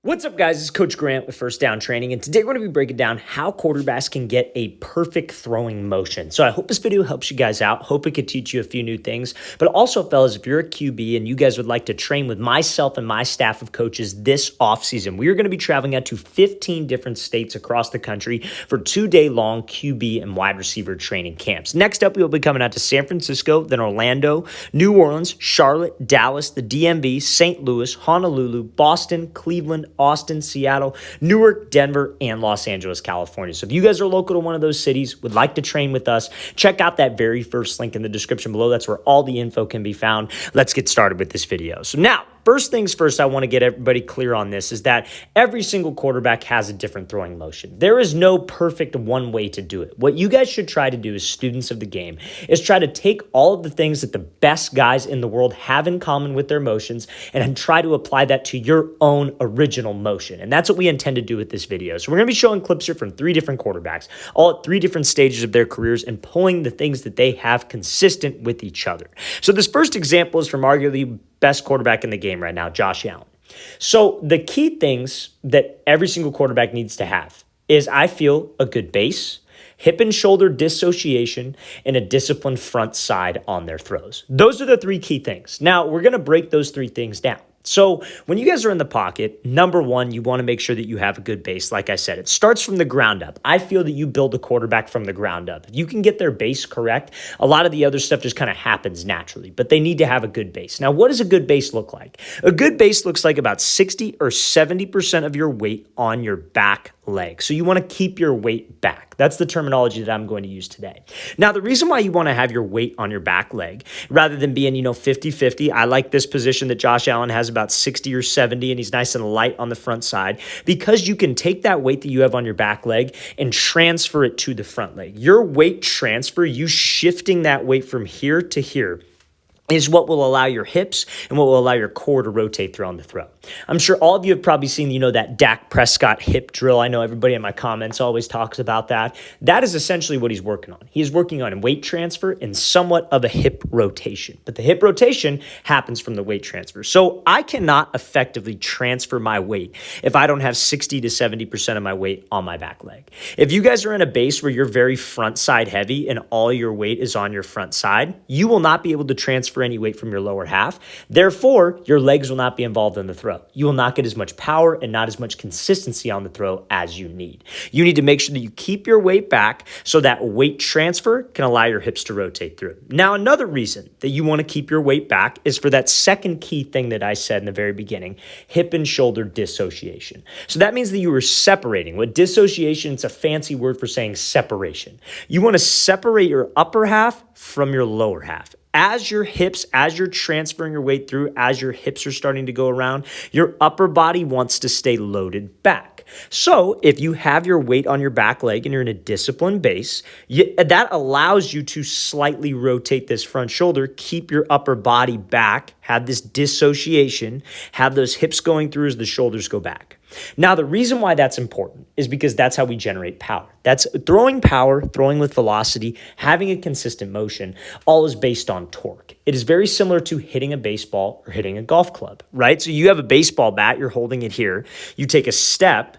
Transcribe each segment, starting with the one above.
What's up, guys? It's Coach Grant with First Down Training, and today we're going to be breaking down how quarterbacks can get a perfect throwing motion. So I hope this video helps you guys out. Hope it could teach you a few new things. But also, fellas, if you're a QB and you guys would like to train with myself and my staff of coaches this offseason, we are going to be traveling out to 15 different states across the country for 2-day-long QB and wide receiver training camps. Next up, we will be coming out to San Francisco, then Orlando, New Orleans, Charlotte, Dallas, the DMV, St. Louis, Honolulu, Boston, Cleveland, Austin, Seattle, Newark, Denver, and Los Angeles, California. So if you guys are local to one of those cities, would like to train with us, check out that very first link in the description below. That's where all the info can be found. Let's get started with this video. So now, first things first, I want to get everybody clear on this is that every single quarterback has a different throwing motion. There is no perfect one way to do it. What you guys should try to do as students of the game is try to take all of the things that the best guys in the world have in common with their motions and try to apply that to your own original motion. And that's what we intend to do with this video. So we're going to be showing clips here from 3 different quarterbacks, all at 3 different stages of their careers and pulling the things that they have consistent with each other. So this first example is from arguably best quarterback in the game right now, Josh Allen. So the key things that every single quarterback needs to have is, I feel, a good base, hip and shoulder dissociation, and a disciplined front side on their throws. Those are the 3 key things. Now, we're going to break those 3 things down. So when you guys are in the pocket, number one, you want to make sure that you have a good base. Like I said, it starts from the ground up. I feel that you build a quarterback from the ground up. If you can get their base correct, a lot of the other stuff just kind of happens naturally, but they need to have a good base. Now, what does a good base look like? A good base looks like about 60 or 70% of your weight on your back leg. So you want to keep your weight back. That's the terminology that I'm going to use today. Now, the reason why you want to have your weight on your back leg rather than being, 50-50, I like this position that Josh Allen has about 60 or 70, and he's nice and light on the front side, because you can take that weight that you have on your back leg and transfer it to the front leg. Your weight transfer, you shifting that weight from here to here, is what will allow your hips and what will allow your core to rotate throughout the throw. I'm sure all of you have probably seen, that Dak Prescott hip drill. I know everybody in my comments always talks about that. That is essentially what he's working on. He's working on weight transfer and somewhat of a hip rotation. But the hip rotation happens from the weight transfer. So I cannot effectively transfer my weight if I don't have 60 to 70% of my weight on my back leg. If you guys are in a base where you're very front side heavy and all your weight is on your front side, you will not be able to transfer any weight from your lower half. Therefore, your legs will not be involved in the throw. You will not get as much power and not as much consistency on the throw as you need. You need to make sure that you keep your weight back so that weight transfer can allow your hips to rotate through. Now, another reason that you want to keep your weight back is for that second key thing that I said in the very beginning, hip and shoulder dissociation. So that means that you are separating. With dissociation, it's a fancy word for saying separation. You want to separate your upper half from your lower half. As you're transferring your weight through, as your hips are starting to go around, your upper body wants to stay loaded back. So if you have your weight on your back leg and you're in a disciplined base, that allows you to slightly rotate this front shoulder, keep your upper body back, have this dissociation, have those hips going through as the shoulders go back. Now, the reason why that's important is because that's how we generate power. That's throwing power, throwing with velocity, having a consistent motion, all is based on torque. It is very similar to hitting a baseball or hitting a golf club, right? So you have a baseball bat, you're holding it here. You take a step.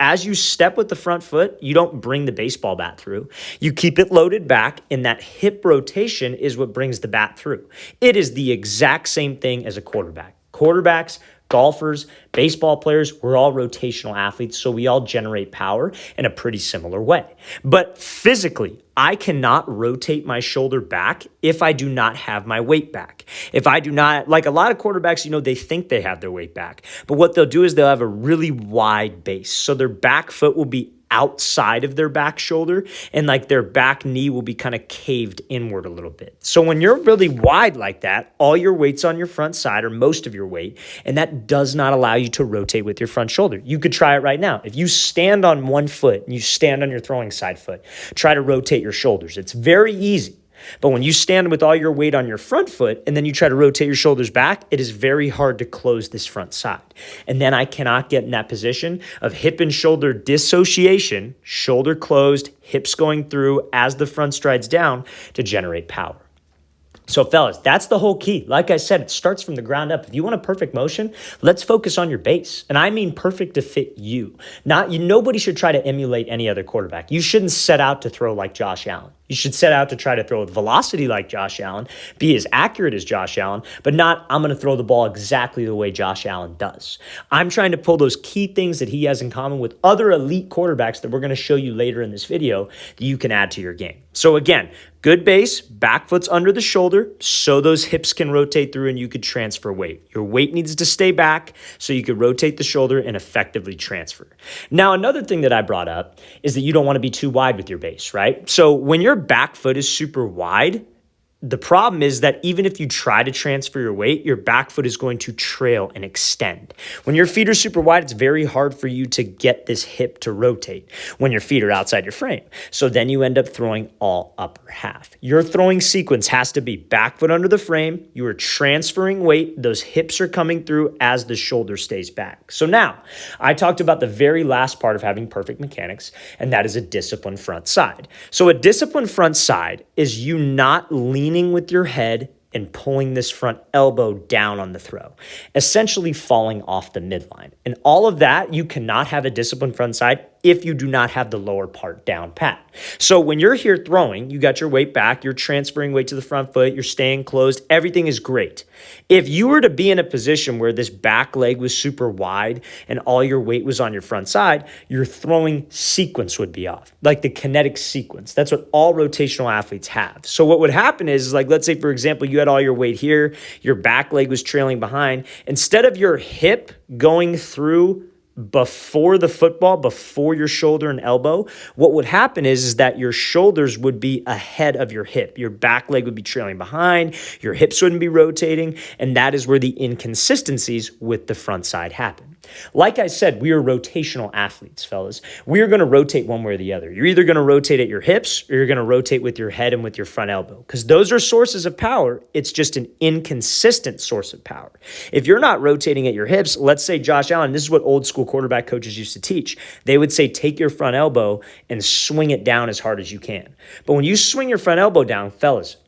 As you step with the front foot, you don't bring the baseball bat through. You keep it loaded back, and that hip rotation is what brings the bat through. It is the exact same thing as a quarterback. Quarterbacks, golfers, baseball players, we're all rotational athletes, so we all generate power in a pretty similar way. But physically, I cannot rotate my shoulder back if I do not have my weight back. If I do not, like a lot of quarterbacks, they think they have their weight back. But what they'll do is they'll have a really wide base. So their back foot will be outside of their back shoulder, and like their back knee will be kind of caved inward a little bit. So when you're really wide like that, all your weight's on your front side, or most of your weight, and that does not allow you to rotate with your front shoulder. You could try it right now. If you stand on one foot and you stand on your throwing side foot, try to rotate your shoulders. It's very easy. But when you stand with all your weight on your front foot and then you try to rotate your shoulders back, it is very hard to close this front side. And then I cannot get in that position of hip and shoulder dissociation, shoulder closed, hips going through as the front strides down to generate power. So fellas, that's the whole key. Like I said, it starts from the ground up. If you want a perfect motion, let's focus on your base. And I mean perfect to fit you. Nobody should try to emulate any other quarterback. You shouldn't set out to throw like Josh Allen. You should set out to try to throw with velocity like Josh Allen, be as accurate as Josh Allen, but not I'm going to throw the ball exactly the way Josh Allen does. I'm trying to pull those key things that he has in common with other elite quarterbacks that we're going to show you later in this video that you can add to your game. So again, good base, back foot's under the shoulder so those hips can rotate through and you could transfer weight. Your weight needs to stay back so you could rotate the shoulder and effectively transfer. Now, another thing that I brought up is that you don't want to be too wide with your base, right? So when your back foot is super wide, the problem is that even if you try to transfer your weight, your back foot is going to trail and extend. When your feet are super wide, it's very hard for you to get this hip to rotate when your feet are outside your frame. So then you end up throwing all upper half. Your throwing sequence has to be back foot under the frame. You are transferring weight. Those hips are coming through as the shoulder stays back. So now I talked about the very last part of having perfect mechanics, and that is a disciplined front side. So a disciplined front side is you not leaning with your head and pulling this front elbow down on the throw, essentially falling off the midline. And all of that, you cannot have a disciplined front side if you do not have the lower part down pat. So when you're here throwing, you got your weight back, you're transferring weight to the front foot, you're staying closed, everything is great. If you were to be in a position where this back leg was super wide and all your weight was on your front side, your throwing sequence would be off, like the kinetic sequence. That's what all rotational athletes have. So what would happen is, like, let's say, for example, you had all your weight here, your back leg was trailing behind. Instead of your hip going through before the football, before your shoulder and elbow, what would happen is that your shoulders would be ahead of your hip. Your back leg would be trailing behind, your hips wouldn't be rotating, and that is where the inconsistencies with the front side happen. Like I said, we are rotational athletes, fellas. We are going to rotate one way or the other. You're either going to rotate at your hips or you're going to rotate with your head and with your front elbow, because those are sources of power. It's just an inconsistent source of power. If you're not rotating at your hips, let's say Josh Allen, this is what old school quarterback coaches used to teach. They would say, take your front elbow and swing it down as hard as you can. But when you swing your front elbow down, fellas,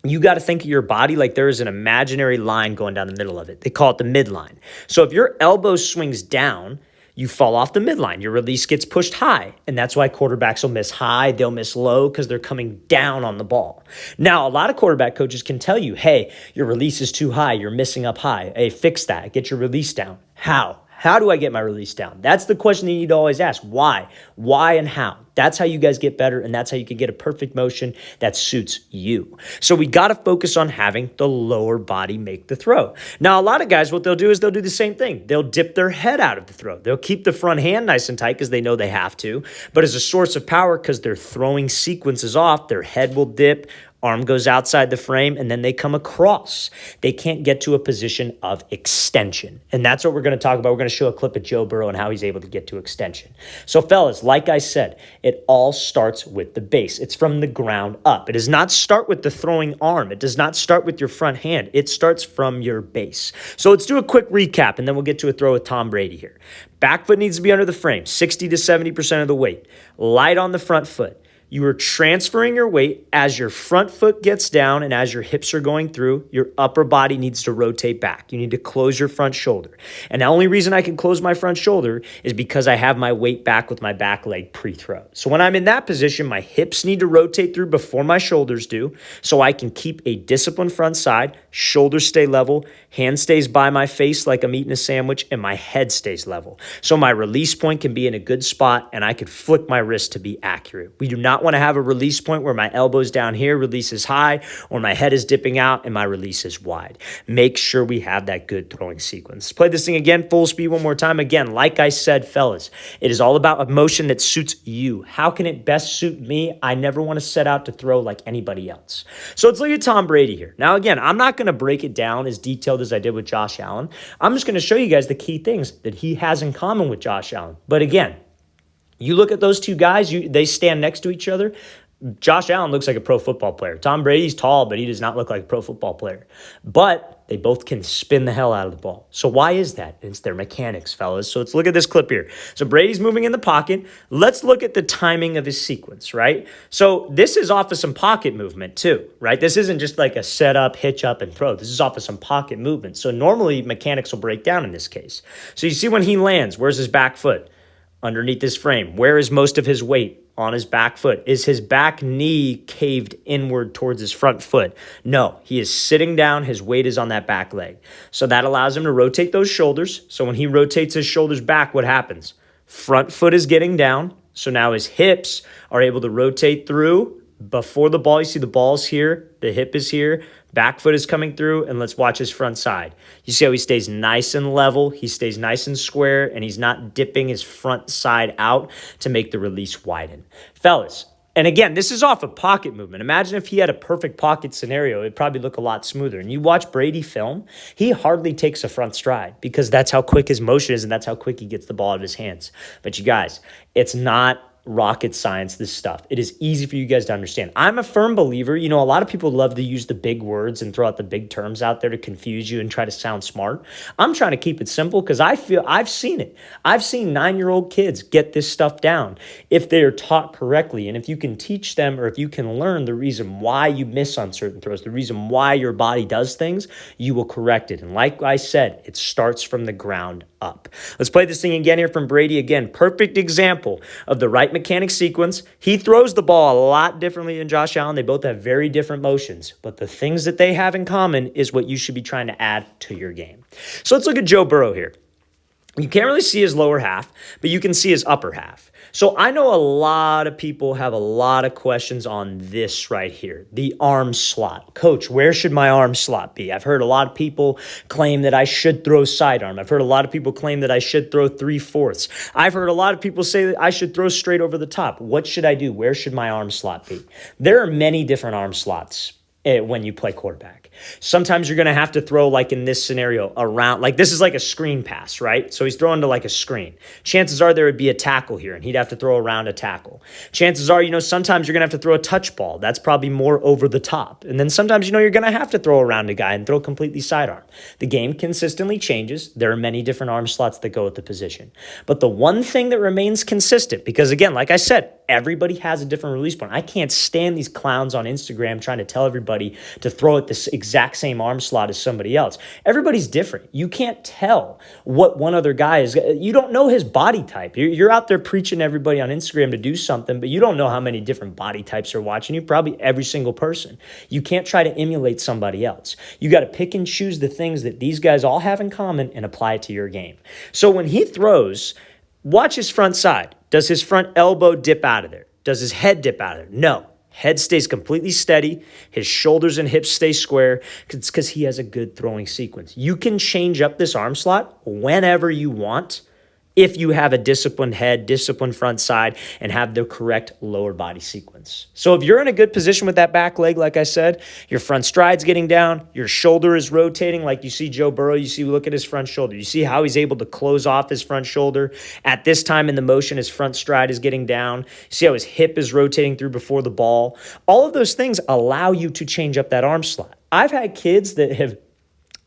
you got to think of your body like there is an imaginary line going down the middle of it. They call it the midline. So if your elbow swings down, you fall off the midline. Your release gets pushed high. And that's why quarterbacks will miss high, they'll miss low, because they're coming down on the ball. Now, a lot of quarterback coaches can tell you, hey, your release is too high. You're missing up high. Hey, fix that. Get your release down. How? How do I get my release down? That's the question that you need to always ask. Why? Why and how? That's how you guys get better, and that's how you can get a perfect motion that suits you. So we got to focus on having the lower body make the throw. Now, a lot of guys, what they'll do is they'll do the same thing. They'll dip their head out of the throw. They'll keep the front hand nice and tight because they know they have to, but as a source of power, because their throwing sequence is off, their head will dip, arm goes outside the frame, and then they come across. They can't get to a position of extension. And that's what we're going to talk about. We're going to show a clip of Joe Burrow and how he's able to get to extension. So fellas, like I said, it all starts with the base. It's from the ground up. It does not start with the throwing arm. It does not start with your front hand. It starts from your base. So let's do a quick recap, and then we'll get to a throw with Tom Brady here. Back foot needs to be under the frame, 60 to 70% of the weight. Light on the front foot. You are transferring your weight as your front foot gets down and as your hips are going through, your upper body needs to rotate back. You need to close your front shoulder. And the only reason I can close my front shoulder is because I have my weight back with my back leg pre-throw. So when I'm in that position, my hips need to rotate through before my shoulders do, so I can keep a disciplined front side, shoulders stay level, hand stays by my face like I'm eating a sandwich, and my head stays level. So my release point can be in a good spot and I could flick my wrist to be accurate. We do not want to have a release point where my elbow's down here, release is high, or my head is dipping out and my release is wide. Make sure we have that good throwing sequence. Let's play this thing again, full speed one more time. Again, like I said, fellas, it is all about a motion that suits you. How can it best suit me? I never want to set out to throw like anybody else. So let's look at Tom Brady here. Now, again, I'm not going to break it down as detailed as I did with Josh Allen. I'm just going to show you guys the key things that he has in common with Josh Allen. But again, you look at those two guys, they stand next to each other. Josh Allen looks like a pro football player. Tom Brady's tall, but he does not look like a pro football player. But They both can spin the hell out of the ball. So why is that? It's their mechanics, fellas. So let's look at this clip here. So Brady's moving in the pocket. Let's look at the timing of his sequence, right? So this is off of some pocket movement too, right? This isn't just like a setup, hitch up, and throw. This is off of some pocket movement. So normally mechanics will break down in this case. So you see when he lands, where's his back foot? Underneath his frame. Where is most of his weight? On his back foot. Is his back knee caved inward towards his front foot? No, he is sitting down. His weight is on that back leg. So that allows him to rotate those shoulders. So when he rotates his shoulders back, what happens? Front foot is getting down. So now his hips are able to rotate through before the ball. You see the ball's here. The hip is here. Back foot is coming through, and let's watch his front side. You see how he stays nice and level, he stays nice and square, and he's not dipping his front side out to make the release widen. Fellas, and again, this is off a pocket movement. Imagine if he had a perfect pocket scenario, it'd probably look a lot smoother. And you watch Brady film, he hardly takes a front stride because that's how quick his motion is and that's how quick he gets the ball out of his hands. But you guys, it's not rocket science, this stuff. It is easy for you guys to understand. I'm a firm believer. A lot of people love to use the big words and throw out the big terms out there to confuse you and try to sound smart. I'm trying to keep it simple because I feel I've seen it. I've seen 9-year-old kids get this stuff down if they're taught correctly. And if you can teach them or if you can learn the reason why you miss on certain throws, the reason why your body does things, you will correct it. And like I said, it starts from the ground up. Let's play this thing again here from Brady. Again, perfect example of the right mechanic sequence. He throws the ball a lot differently than Josh Allen. They both have very different motions, but the things that they have in common is what you should be trying to add to your game. So let's look at Joe Burrow here. You can't really see his lower half, but you can see his upper half. So I know a lot of people have a lot of questions on this right here, the arm slot. Coach, where should my arm slot be? I've heard a lot of people claim that I should throw sidearm. I've heard a lot of people claim that I should throw 3/4. I've heard a lot of people say that I should throw straight over the top. What should I do? Where should my arm slot be? There are many different arm slots when you play quarterback. Sometimes you're going to have to throw, like in this scenario, around, like this is like a screen pass, right? So he's throwing to like a screen. Chances are there would be a tackle here, and he'd have to throw around a tackle. Chances are, sometimes you're going to have to throw a touch ball. That's probably more over the top. And then sometimes, you're going to have to throw around a guy and throw completely sidearm. The game consistently changes. There are many different arm slots that go with the position. But the one thing that remains consistent, because again, like I said, everybody has a different release point. I can't stand these clowns on Instagram trying to tell everybody to throw at this exact same arm slot as somebody else. Everybody's different. You can't tell what one other guy is. You don't know his body type. You're out there preaching to everybody on Instagram to do something, but you don't know how many different body types are watching you. Probably every single person. You can't try to emulate somebody else. You got to pick and choose the things that these guys all have in common and apply it to your game. So when he throws, watch his front side. Does his front elbow dip out of there? Does his head dip out of there? No. Head stays completely steady. His shoulders and hips stay square. It's because he has a good throwing sequence. You can change up this arm slot whenever you want if you have a disciplined head, disciplined front side, and have the correct lower body sequence. So if you're in a good position with that back leg, like I said, your front stride's getting down, your shoulder is rotating like you see Joe Burrow, look at his front shoulder. You see how he's able to close off his front shoulder. At this time in the motion, his front stride is getting down. You see how his hip is rotating through before the ball. All of those things allow you to change up that arm slot. I've had kids that have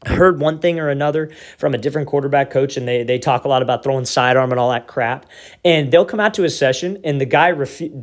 heard one thing or another from a different quarterback coach, and they talk a lot about throwing sidearm and all that crap, and they'll come out to a session and the guy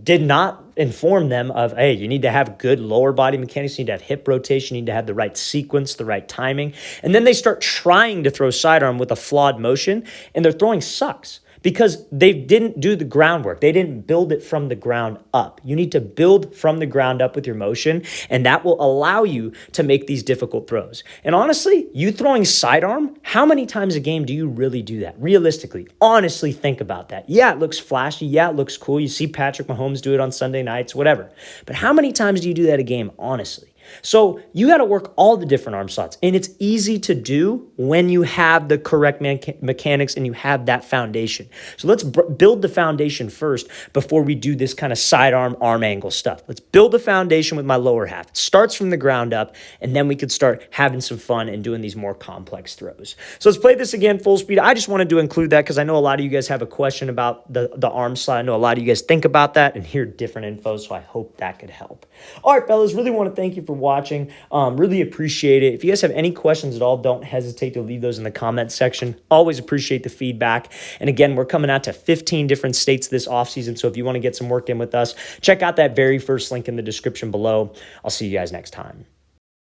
did not inform them of, hey, you need to have good lower body mechanics, you need to have hip rotation, you need to have the right sequence, the right timing, and then they start trying to throw sidearm with a flawed motion, and their throwing sucks. Because they didn't do the groundwork. They didn't build it from the ground up. You need to build from the ground up with your motion, and that will allow you to make these difficult throws. And honestly, you throwing sidearm, how many times a game do you really do that? Realistically, honestly, think about that. Yeah, it looks flashy. Yeah, it looks cool. You see Patrick Mahomes do it on Sunday nights, whatever. But how many times do you do that a game, honestly? So you got to work all the different arm slots, and it's easy to do when you have the correct mechanics and you have that foundation. So let's build the foundation first before we do this kind of sidearm, arm angle stuff. Let's build the foundation with my lower half. It starts from the ground up, and then we could start having some fun and doing these more complex throws. So let's play this again full speed. I just wanted to include that because I know a lot of you guys have a question about the arm slot. I know a lot of you guys think about that and hear different info, so I hope that could help. All right, fellas, really want to thank you for watching. Really appreciate it. If you guys have any questions at all, don't hesitate to leave those in the comments section. Always appreciate the feedback. And again, we're coming out to 15 different states this offseason. So if you want to get some work in with us, check out that very first link in the description below. I'll see you guys next time.